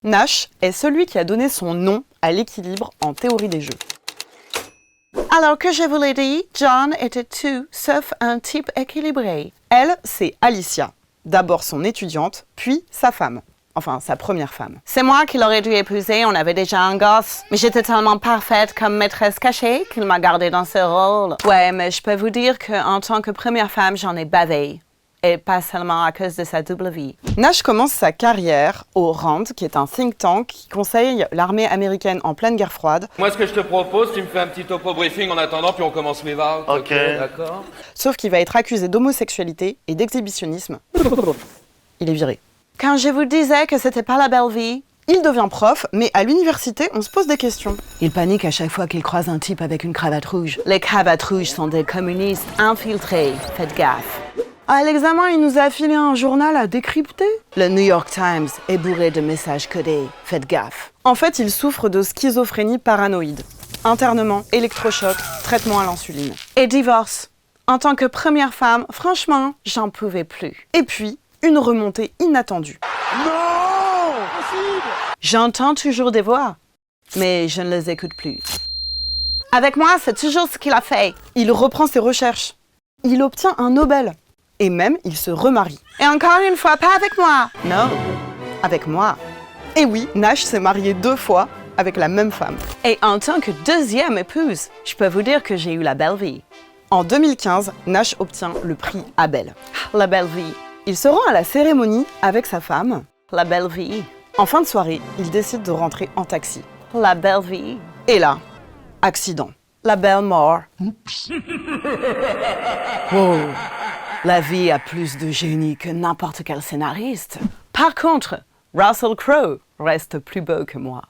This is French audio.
Nash est celui qui a donné son nom à l'équilibre en théorie des jeux. Alors que je vous l'ai dit, John était tout sauf un type équilibré. Elle, c'est Alicia. D'abord son étudiante, puis sa femme. Enfin, sa première femme. C'est moi qui l'aurais dû épouser, on avait déjà un gosse. Mais j'étais tellement parfaite comme maîtresse cachée qu'il m'a gardée dans ce rôle. Ouais, mais je peux vous dire qu'en tant que première femme, j'en ai bavé. Et pas seulement à cause de sa double vie. Nash commence sa carrière au RAND, qui est un think tank qui conseille l'armée américaine en pleine guerre froide. Moi, ce que je te propose, tu me fais un petit topo briefing en attendant, puis on commence les VAR. Ok. D'accord. Sauf qu'il va être accusé d'homosexualité et d'exhibitionnisme. Il est viré. Quand je vous disais que c'était pas la belle vie, il devient prof, mais à l'université, on se pose des questions. Il panique à chaque fois qu'il croise un type avec une cravate rouge. Les cravates rouges sont des communistes infiltrés, faites gaffe. À l'examen, il nous a filé un journal à décrypter. Le New York Times est bourré de messages codés. Faites gaffe. En fait, il souffre de schizophrénie paranoïde. Internement, électrochoc, traitement à l'insuline. Et divorce. En tant que première femme, franchement, j'en pouvais plus. Et puis, une remontée inattendue. Non! J'entends toujours des voix, mais je ne les écoute plus. Avec moi, c'est toujours ce qu'il a fait. Il reprend ses recherches. Il obtient un Nobel. Et même, il se remarie. Et encore une fois, pas avec moi. Non, avec moi. Et oui, Nash s'est marié 2 fois avec la même femme. Et en tant que deuxième épouse, je peux vous dire que j'ai eu la belle vie. En 2015, Nash obtient le prix Abel. La belle vie. Il se rend à la cérémonie avec sa femme. La belle vie. En fin de soirée, il décide de rentrer en taxi. La belle vie. Et là, accident. La belle mort. Oups. Wow. La vie a plus de génie que n'importe quel scénariste. Par contre, Russell Crowe reste plus beau que moi.